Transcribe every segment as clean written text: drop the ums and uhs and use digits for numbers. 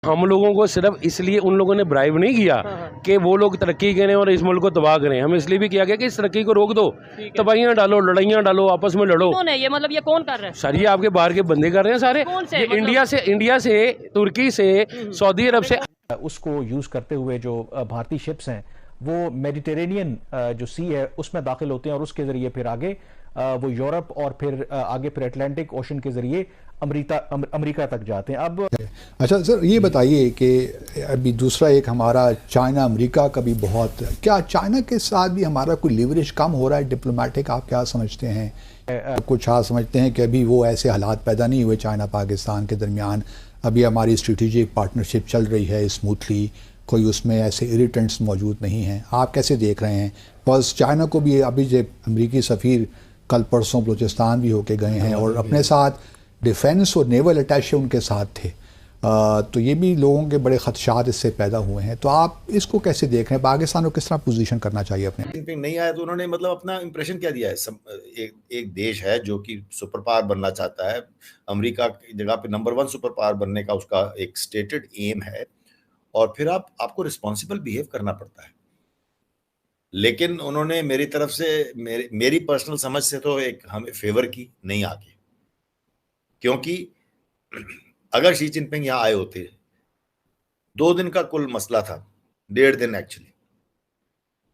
ہم لوگوں کو صرف اس لیے ان لوگوں نے برائب نہیں کیا کہ وہ لوگ ترقی کریں اور اس ملک کو تباہ کریں. ہم اس لیے بھی کیا گیا کہ اس ترقی کو روک دو, تباہیاں ڈالو, لڑائیاں ڈالو, آپس میں لڑو. یہ مطلب یہ کون کر رہا ہے سر یہ آپ کے باہر کے بندے کر رہے ہیں سارے, یہ انڈیا سے ترکی سے سعودی عرب سے. اس کو یوز کرتے ہوئے جو بھارتی شپس ہیں وہ میڈیٹرینین جو سی ہے اس میں داخل ہوتے ہیں اور اس کے ذریعے پھر آگے وہ یورپ اور پھر آگے پھر اٹلانٹک اوشن کے ذریعے امریکہ تک جاتے ہیں. اب اچھا سر یہ بتائیے کہ ابھی دوسرا ایک ہمارا چائنا امریکہ کا بھی بہت, کیا چائنا کے ساتھ بھی ہمارا کوئی لیوریج کم ہو رہا ہے ڈپلومیٹک, آپ کیا سمجھتے ہیں؟ کچھ آپ سمجھتے ہیں کہ ابھی وہ ایسے حالات پیدا نہیں ہوئے چائنا پاکستان کے درمیان, ابھی ہماری اسٹریٹجک پارٹنرشپ چل رہی ہے اسموتھلی, کوئی اس میں ایسے اریٹنٹس موجود نہیں ہیں, آپ کیسے دیکھ رہے ہیں؟ بس چائنا کو بھی ابھی جو امریکی سفیر کل پرسوں بلوچستان بھی ہو کے گئے ہیں اور اپنے ساتھ ڈیفینس اور نیول اٹیچے ان کے ساتھ تھے, تو یہ بھی لوگوں کے بڑے خدشات اس سے پیدا ہوئے ہیں. تو آپ اس کو کیسے دیکھ رہے ہیں؟ پاکستان کو کس طرح پوزیشن کرنا چاہیے اپنے؟ نہیں آیا تو انہوں نے مطلب اپنا امپریشن کیا دیا ہے. ایک دیش ہے جو کہ سپر پاور بننا چاہتا ہے, امریکہ کی جگہ پہ نمبر 1 سپر پاور بننے کا اس کا ایک سٹیٹڈ ایم ہے, اور پھر آپ کو رسپانسبل بیہیو کرنا پڑتا ہے. لیکن انہوں نے میری طرف سے میری پرسنل سمجھ سے تو ایک ہمیں فیور کی نہیں آگے, کیونکہ اگر شی جن پنگ یہاں آئے ہوتے, 2 دن کا کل مسئلہ تھا, 1.5 دن ایکچولی,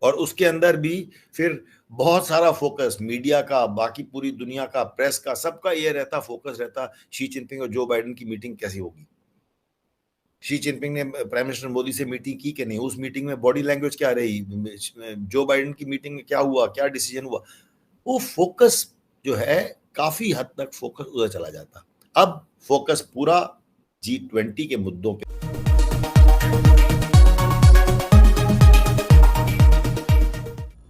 اور اس کے اندر بھی پھر بہت سارا فوکس میڈیا کا, باقی پوری دنیا کا, پریس کا, سب کا یہ رہتا, فوکس رہتا شی جن پنگ اور جو بائیڈن کی میٹنگ کیسی ہوگی. شی جن پنگ نے پرائم منسٹر مودی سے میٹنگ کی کہ نہیں, اس میٹنگ میں باڈی لینگویج کیا رہی, جو بائیڈن کی میٹنگ میں کیا ہوا, کیا ڈیسیجن ہوا, وہ فوکس جو ہے کافی حد تک فوکس ادھر چلا جاتا. اب فوکس پورا G20 کے مدوں پہ.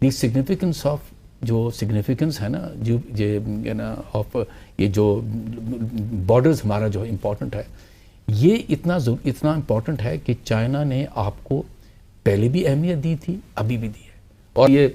دی سگنیفیکنس آف جو سگنیفیکنس ہے نا جو آف یہ جو بارڈرز ہمارا جو امپورٹنٹ ہے, یہ اتنا امپورٹنٹ ہے کہ چائنا نے آپ کو پہلے بھی اہمیت دی تھی, ابھی بھی دی ہے. اور یہ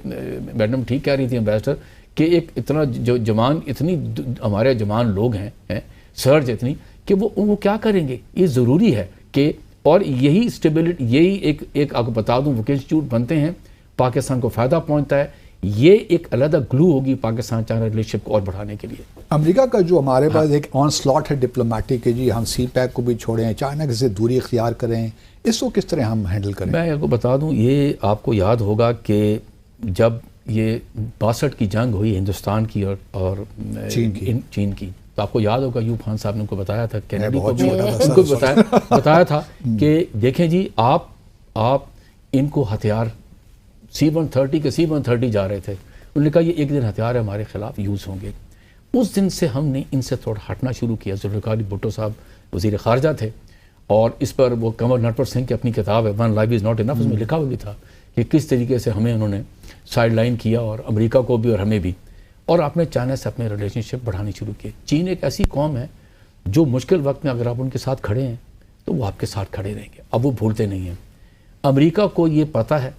میڈم ٹھیک کہہ رہی تھی امبیسڈر کہ ایک اتنا جو جوان, اتنی ہمارے جوان لوگ ہیں سرج اتنی کہ وہ کیا کریں گے, یہ ضروری ہے کہ, اور یہی اسٹیبلٹی, یہی ایک آپ کو بتا دوں ووکیشن انسٹیٹیوٹ بنتے ہیں, پاکستان کو فائدہ پہنچتا ہے, یہ ایک علیحدہ گلو ہوگی پاکستان چائنا ریلیشن کو اور بڑھانے کے لیے. امریکہ کا جو ہمارے پاس ایک آن سلاٹ ہے ڈپلومیٹک کہ جی ہم سی پیک کو بھی چھوڑیں, چائنا سے دوری اختیار کریں, اس کو کس طرح ہم ہینڈل کریں؟ میں آپ کو بتا دوں, یہ آپ کو یاد ہوگا کہ جب یہ 62 کی جنگ ہوئی ہندوستان کی اور چین کی, تو آپ کو یاد ہوگا ایوب خان صاحب نے ان کو بتایا تھا, کینیڈی کو بھی ان کو بتایا تھا کہ دیکھیں جی آپ ان کو ہتھیار C-130 کے C-130 جا رہے تھے, انہوں نے کہا یہ ایک دن ہتھیار ہمارے خلاف یوز ہوں گے. اس دن سے ہم نے ان سے تھوڑا ہٹنا شروع کیا. ذوالفقار علی بھٹو صاحب وزیر خارجہ تھے, اور اس پر وہ کنور نٹور سنگھ کی اپنی کتاب ہے one life is not enough, اس میں لکھا ہوا بھی تھا کہ کس طریقے سے ہمیں انہوں نے سائڈ لائن کیا, اور امریکہ کو بھی اور ہمیں بھی, اور آپ نے چائنا سے اپنے ریلیشن شپ بڑھانی شروع کی. چین ایک ایسی قوم ہے جو مشکل وقت میں اگر آپ ان کے ساتھ کھڑے ہیں تو وہ آپ کے ساتھ کھڑے رہیں گے, اب وہ بھولتے نہیں ہیں. امریکہ کو یہ پتہ ہے,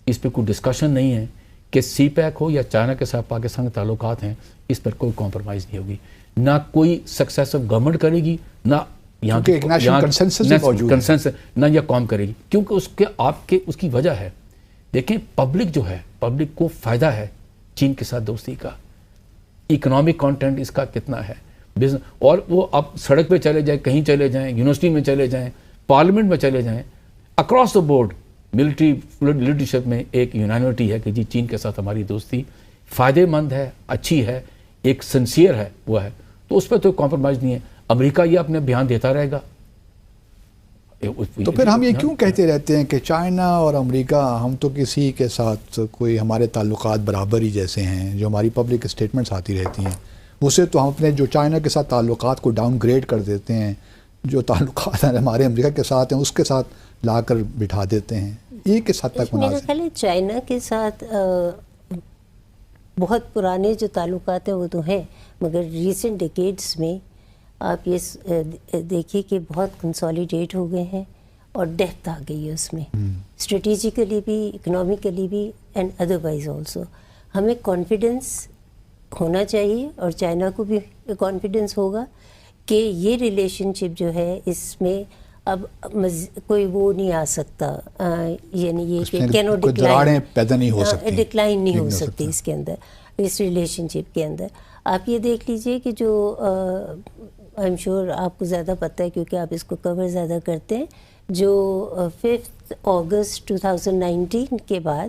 اس پہ کوئی ڈسکشن نہیں ہے کہ سی پیک ہو یا چائنا کے ساتھ پاکستان کے تعلقات ہیں, اس پر کوئی کمپرومائز نہیں ہوگی, نہ کوئی سکسیسو گورنمنٹ کرے گی, نہ یہاں کنسنسس نہ یہ قوم کرے گی, کیونکہ اس کی وجہ ہے. دیکھیں پبلک جو ہے, پبلک کو فائدہ ہے چین کے ساتھ دوستی کا, اکنامک کانٹینٹ اس کا کتنا ہے, بزنس, اور وہ اب سڑک پہ چلے جائیں, کہیں چلے جائیں, یونیورسٹی میں چلے جائیں, پارلیمنٹ میں چلے جائیں, across the board military leadership میں ایک یونانیمٹی ہے کہ جی چین کے ساتھ ہماری دوستی فائدہ مند ہے, اچھی ہے, ایک سنسیئر ہے, وہ ہے, تو اس پہ تو کمپرومائز نہیں ہے. امریکہ یہ اپنے بیان دیتا رہے گا. تو پھر ہم یہ کیوں کہتے رہتے ہیں کہ چائنا اور امریکہ, ہم تو کسی کے ساتھ کوئی ہمارے تعلقات برابر ہی جیسے ہیں, جو ہماری پبلک اسٹیٹمنٹس آتی رہتی ہیں اسے تو ہم اپنے جو چائنا کے ساتھ تعلقات کو ڈاؤن گریڈ کر دیتے ہیں, جو تعلقات ہیں ہمارے امریکہ کے ساتھ ہیں اس کے ساتھ لا کر بٹھا دیتے ہیں. یہ کس حد تک میرا خیال ہے چائنا کے ساتھ بہت پرانے جو تعلقات ہیں وہ تو ہیں, مگر ریسنٹ ڈیکیڈز میں آپ یہ دیکھیے کہ بہت کنسالیڈیٹ ہو گئے ہیں, اور ڈیپتھ آ گئی ہے اس میں، اسٹریٹجیکلی بھی، اکنامکلی بھی اینڈ ادروائز آلسو. ہمیں کانفیڈنس ہونا چاہیے اور چائنا کو بھی کانفیڈنس ہوگا کہ یہ ریلیشن شپ جو ہے اس میں اب کوئی وہ نہیں آ سکتا، یعنی یہ کہ کینوٹ ڈکلائن نہیں ہو سکتی اس کے اندر، اس ریلیشن شپ کے اندر. آپ یہ دیکھ لیجئے کہ جو آئی ایم شیور آپ کو زیادہ پتہ ہے کیونکہ آپ اس کو کور زیادہ کرتے ہیں، جو 5 اگست 2019 کے بعد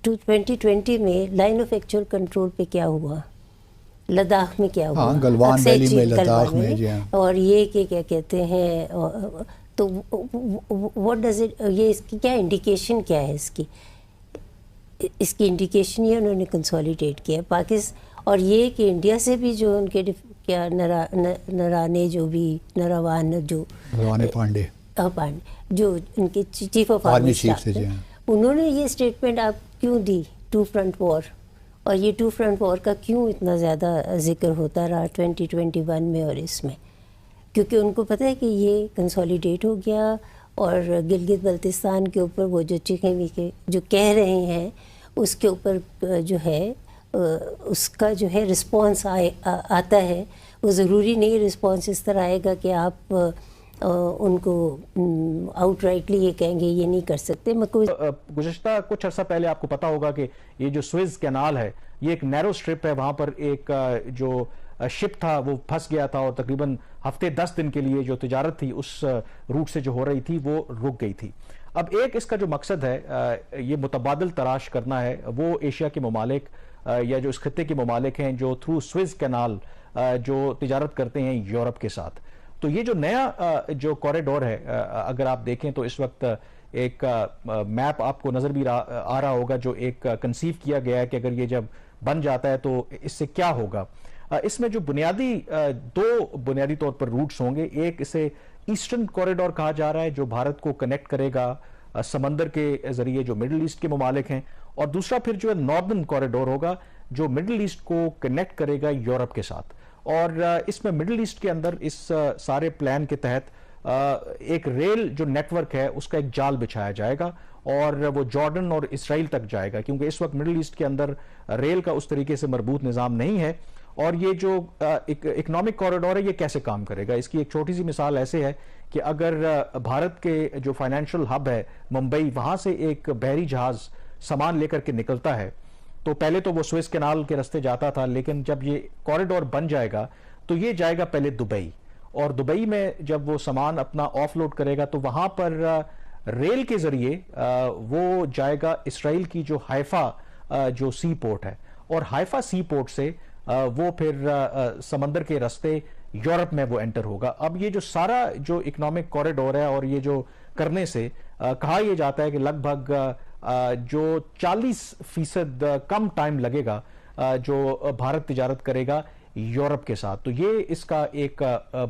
2020 میں لائن آف ایکچوئل کنٹرول پہ کیا ہوا، لداخ میں کیا ہوا، گلوان ویلی میں، لداخ میں، اور یہ کہ کیا کہتے ہیں، تو واٹ ڈز اٹ، یہ اس کی کیا انڈیکیشن کیا ہے، اس کی انڈیکیشن یہ انہوں نے کنسولیڈیٹ کیا پاکستان، اور یہ کہ انڈیا سے بھی جو ان کے کیا نرانے جو بھی نراوان جو پانڈے جو ان کے چیف آف آرمی اسٹاف تھے، انہوں نے یہ اسٹیٹمنٹ آپ کیوں دی، 2 فرنٹ وار، اور یہ 2 فرنٹ وار کا کیوں اتنا زیادہ ذکر ہوتا رہا 2021 میں اور اس میں، کیونکہ ان کو پتہ ہے کہ یہ کنسولیڈیٹ ہو گیا، اور گلگت بلتستان کے اوپر وہ جو چکھے کے جو کہہ رہے ہیں اس کے اوپر جو ہے اس کا جو ہے رسپانس آتا ہے. وہ ضروری نہیں رسپانس اس طرح آئے گا کہ آپ ان کو آؤٹ رائٹلی یہ کہیں گے یہ نہیں کر سکتے. گزشتہ کچھ عرصہ پہلے آپ کو پتا ہوگا کہ یہ جو سوئز کینال ہے یہ ایک نیرو سٹرپ ہے، وہاں پر ایک جو شپ تھا وہ پھنس گیا تھا، اور تقریباً ہفتے 10 دن کے لیے جو تجارت تھی اس روٹ سے جو ہو رہی تھی وہ رک گئی تھی. اب ایک اس کا جو مقصد ہے یہ متبادل تراش کرنا ہے، وہ ایشیا کے ممالک یا جو اس خطے کے ممالک ہیں جو تھرو سوئز کینال جو تجارت کرتے ہیں یورپ کے ساتھ. تو یہ جو نیا جو کوریڈور ہے اگر آپ دیکھیں تو اس وقت ایک میپ آپ کو نظر بھی آ رہا ہوگا جو ایک کنسیو کیا گیا ہے کہ اگر یہ جب بن جاتا ہے تو اس سے کیا ہوگا. اس میں جو دو بنیادی طور پر روٹس ہوں گے، ایک اسے ایسٹرن کوریڈور کہا جا رہا ہے جو بھارت کو کنیکٹ کرے گا سمندر کے ذریعے جو مڈل ایسٹ کے ممالک ہیں، اور دوسرا پھر جو ہے ناردرن کوریڈور ہوگا جو مڈل ایسٹ کو کنیکٹ کرے گا یورپ کے ساتھ. اور اس میں مڈل ایسٹ کے اندر اس سارے پلان کے تحت ایک ریل جو نیٹ ورک ہے اس کا ایک جال بچھایا جائے گا، اور وہ جارڈن اور اسرائیل تک جائے گا، کیونکہ اس وقت مڈل ایسٹ کے اندر ریل کا اس طریقے سے مربوط نظام نہیں ہے. اور یہ جو اکنامک کوریڈور ہے یہ کیسے کام کرے گا، اس کی ایک چھوٹی سی مثال ایسے ہے کہ اگر بھارت کے جو فائنینشل ہب ہے ممبئی، وہاں سے ایک بحری جہاز سامان لے کر کے نکلتا ہے تو پہلے تو وہ سوئز کینال کے راستے جاتا تھا، لیکن جب یہ کوریڈور بن جائے گا تو یہ جائے گا پہلے دبئی، اور دبئی میں جب وہ سامان اپنا آف لوڈ کرے گا تو وہاں پر ریل کے ذریعے وہ جائے گا اسرائیل کی جو حیفا جو سی پورٹ ہے، اور حیفا سی پورٹ سے وہ پھر سمندر کے راستے یورپ میں وہ انٹر ہوگا. اب یہ جو سارا جو اکنامک کوریڈور ہے اور یہ جو کرنے سے کہا یہ جاتا ہے کہ لگ بھگ جو 40% کم ٹائم لگے گا جو بھارت تجارت کرے گا یورپ کے ساتھ. تو یہ اس کا ایک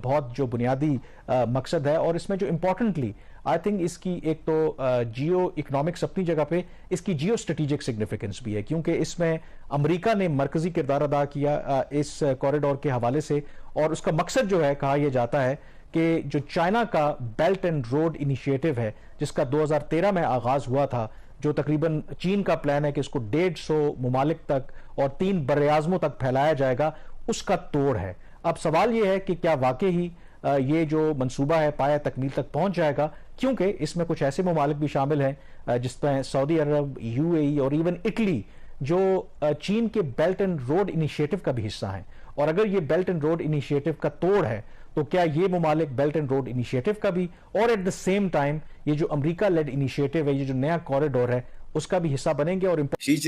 بہت جو بنیادی مقصد ہے، اور اس میں جو امپورٹنٹلی آئی تھنک اس کی ایک تو جیو اکنامکس اپنی جگہ پہ، اس کی جیو اسٹریٹجک سگنیفیکنس بھی ہے، کیونکہ اس میں امریکہ نے مرکزی کردار ادا کیا اس کوریڈور کے حوالے سے، اور اس کا مقصد جو ہے کہا یہ جاتا ہے کہ جو چائنا کا بیلٹ اینڈ روڈ انیشیٹو ہے جس کا 2013 میں آغاز ہوا تھا، جو تقریباً چین کا پلان ہے کہ اس کو 150 ممالک تک اور 3 براعظموں تک پھیلایا جائے گا، اس کا توڑ ہے. اب سوال یہ ہے کہ کیا واقعی یہ جو منصوبہ ہے پایہ تکمیل تک پہنچ جائے گا، کیونکہ اس میں کچھ ایسے ممالک بھی شامل ہیں جس طرح سعودی عرب، UAE اور ایون اٹلی جو چین کے بیلٹ اینڈ روڈ انیشیٹو کا بھی حصہ ہیں. اور اگر یہ بیلٹ اینڈ روڈ انیشیٹو کا توڑ ہے تو کیا یہ ممالک بیلٹ اینڈ روڈ انیشیٹو کا بھی، اور ایٹ دا سیم ٹائم یہ جو امریکہ لیڈ انیشیٹو ہے، یہ جو نیا کوریڈور ہے اس کا بھی حصہ بنیں گے. اور